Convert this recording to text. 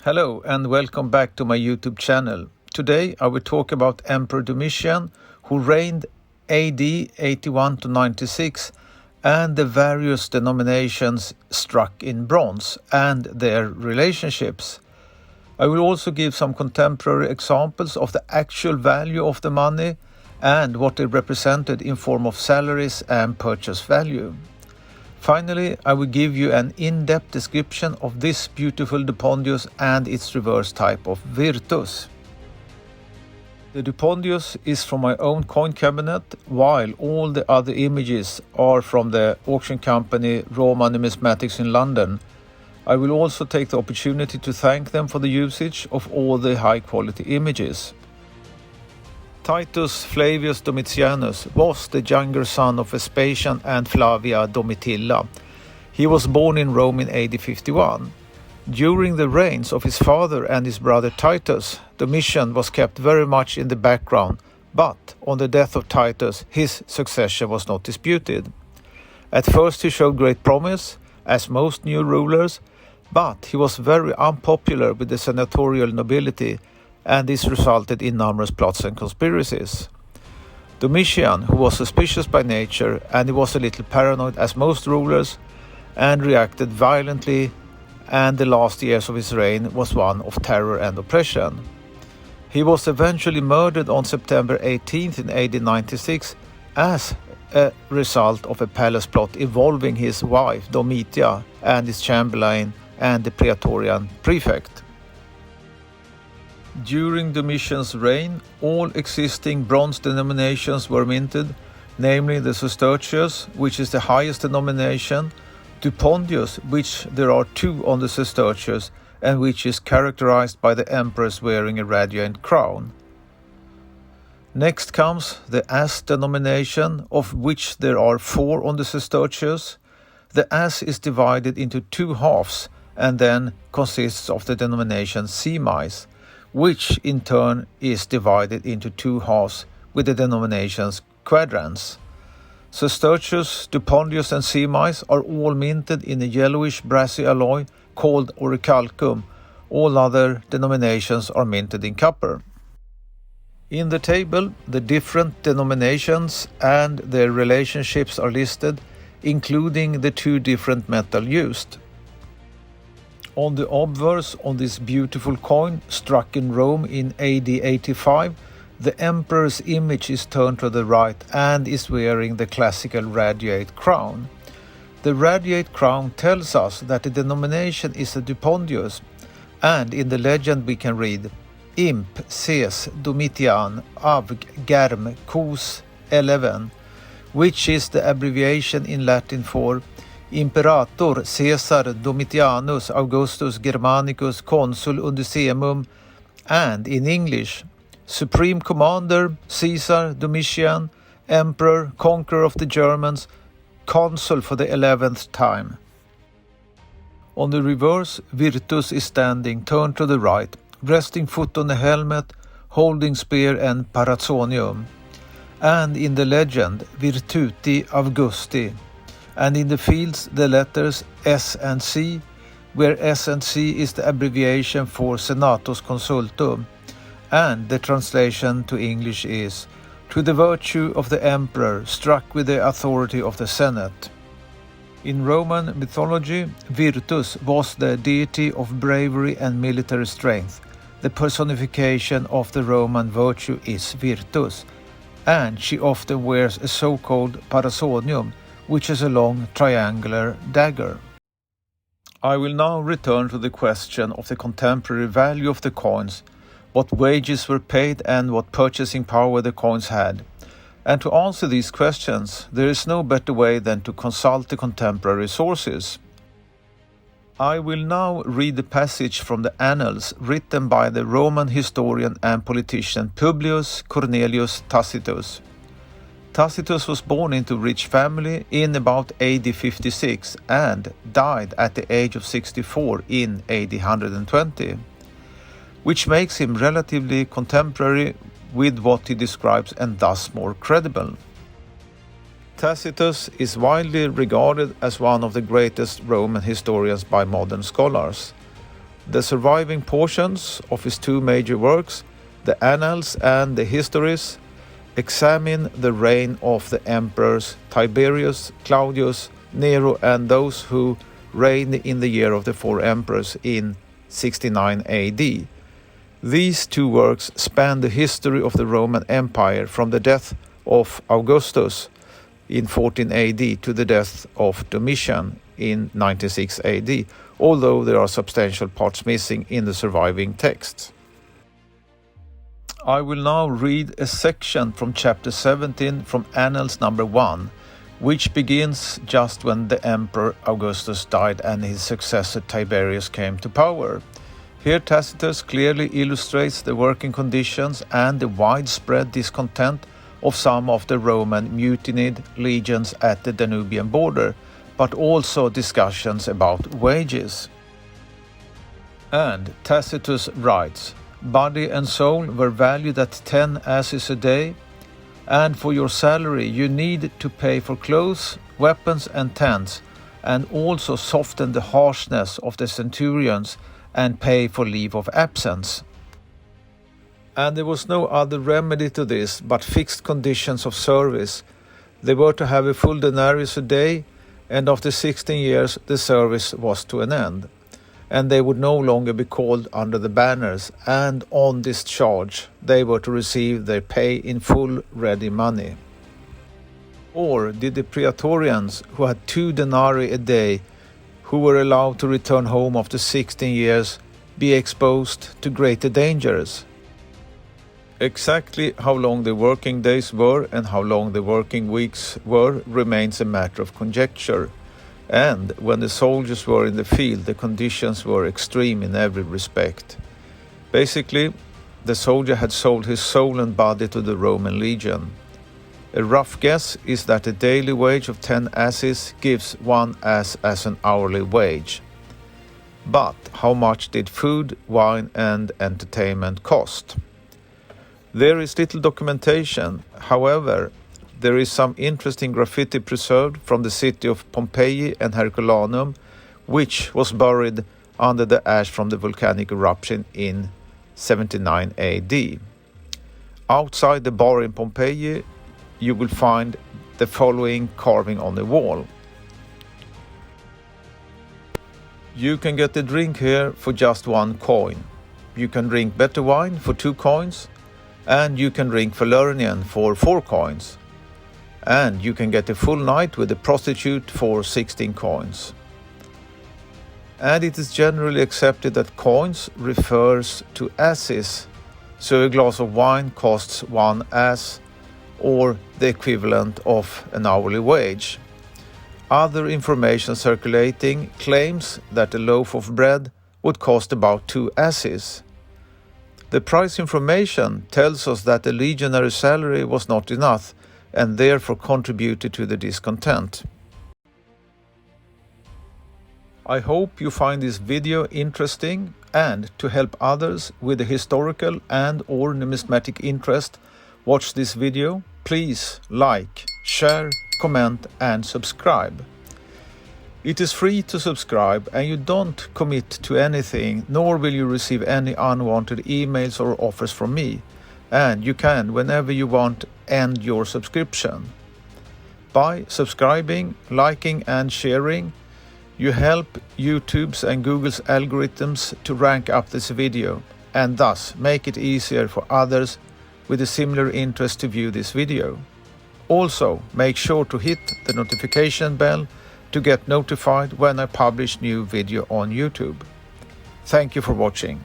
Hello and welcome back to my YouTube channel. Today I will talk about Emperor Domitian, who reigned AD 81 to 96, and the various denominations struck in bronze and their relationships. I will also give some contemporary examples of the actual value of the money and what it represented in form of salaries and purchase value. Finally, I will give you an in-depth description of this beautiful dupondius and its reverse type of virtus. The dupondius is from my own coin cabinet, while all the other images are from the auction company Numismatik in London. I will also take the opportunity to thank them for the usage of all the high-quality images. Titus Flavius Domitianus was the younger son of Vespasian and Flavia Domitilla. He was born in Rome in AD 51. During the reigns of his father and his brother Titus, Domitian was kept very much in the background, but on the death of Titus, his succession was not disputed. At first he showed great promise, as most new rulers, but he was very unpopular with the senatorial nobility, and this resulted in numerous plots and conspiracies. Domitian, who was suspicious by nature, and he was a little paranoid as most rulers, and reacted violently, and the last years of his reign was one of terror and oppression. He was eventually murdered on September 18th in AD 96 as a result of a palace plot involving his wife Domitia and his chamberlain and the Praetorian prefect. During Domitian's reign, all existing bronze denominations were minted, namely the sestertius, which is the highest denomination, dupondius, which there are two on the sestertius, and which is characterized by the emperors wearing a radiant crown. Next comes the as denomination, of which there are four on the sestertius. The as is divided into two halves, and then consists of the denomination semis, which in turn is divided into two halves with the denominations quadrans. Sestertius, dupondius and semis are all minted in a yellowish brassy alloy called orichalcum. All other denominations are minted in copper. In the table, the different denominations and their relationships are listed, including the two different metal used. On the obverse on this beautiful coin, struck in Rome in AD 85, the emperor's image is turned to the right and is wearing the classical radiate crown. The radiate crown tells us that the denomination is a dupondius, and in the legend we can read Imp Ses Domitian Avg Germ Cos 11, which is the abbreviation in Latin for Imperator Caesar Domitianus Augustus Germanicus Consul Undecemum, and in English, Supreme Commander Caesar Domitian, Emperor, Conqueror of the Germans, Consul for the 11th time. On the reverse, Virtus is standing, turned to the right, resting foot on a helmet, holding spear and parazzonium. And in the legend, Virtuti Augusti. And in the fields the letters S and C, where S and C is the abbreviation for Senatus Consultum, and the translation to English is to the virtue of the emperor struck with the authority of the Senate. In Roman mythology, Virtus was the deity of bravery and military strength. The personification of the Roman virtue is Virtus, and she often wears a so-called parazzonium, which is a long triangular dagger. I will now return to the question of the contemporary value of the coins, what wages were paid and what purchasing power the coins had. And to answer these questions, there is no better way than to consult the contemporary sources. I will now read a passage from the Annals written by the Roman historian and politician Publius Cornelius Tacitus. Tacitus was born into a rich family in about AD 56 and died at the age of 64 in AD 120, which makes him relatively contemporary with what he describes and thus more credible. Tacitus is widely regarded as one of the greatest Roman historians by modern scholars. The surviving portions of his two major works, the Annals and the Histories, examine the reign of the emperors Tiberius, Claudius, Nero, and those who reigned in the year of the four emperors in 69 AD. These two works span the history of the Roman Empire from the death of Augustus in 14 AD to the death of Domitian in 96 AD, although there are substantial parts missing in the surviving texts. I will now read a section from chapter 17 from Annals number 1, which begins just when the Emperor Augustus died and his successor Tiberius came to power. Here Tacitus clearly illustrates the working conditions and the widespread discontent of some of the Roman mutinied legions at the Danubian border, but also discussions about wages. And Tacitus writes, "Body and soul were valued at 10 asses a day, and for your salary you need to pay for clothes, weapons and tents, and also soften the harshness of the centurions and pay for leave of absence." And there was no other remedy to this but fixed conditions of service. They were to have a full denarius a day, and after 16 years the service was to an end, and they would no longer be called under the banners, and on discharge they were to receive their pay in full ready money. Or did the praetorians, who had 2 denarii a day, who were allowed to return home after 16 years, be exposed to greater dangers? Exactly how long the working days were and how long the working weeks were remains a matter of conjecture, and when the soldiers were in the field the conditions were extreme in every respect. Basically, the soldier had sold his soul and body to the Roman legion. A rough guess is that a daily wage of 10 asses gives 1 ass as an hourly wage. But how much did food, wine and entertainment cost? There is little documentation. However, there is some interesting graffiti preserved from the city of Pompeii and Herculaneum, which was buried under the ash from the volcanic eruption in 79 AD. Outside the bar in Pompeii, you will find the following carving on the wall. You can get a drink here for just 1 coin. You can drink better wine for 2 coins. And you can drink Falernian for 4 coins. And you can get a full night with a prostitute for 16 coins. And it is generally accepted that coins refers to asses, so a glass of wine costs 1 ass, or the equivalent of an hourly wage. Other information circulating claims that a loaf of bread would cost about 2 asses. The price information tells us that the legionary salary was not enough and therefore contributed to the discontent. I hope you find this video interesting, and to help others with a historical and/or numismatic interest watch this video, please like, share, comment and subscribe. It is free to subscribe and you don't commit to anything, nor will you receive any unwanted emails or offers from me. And you can, whenever you want, end your subscription. By subscribing, liking and sharing, you help YouTube's and Google's algorithms to rank up this video and thus make it easier for others with a similar interest to view this video. Also, make sure to hit the notification bell to get notified when I publish new video on YouTube. Thank you for watching.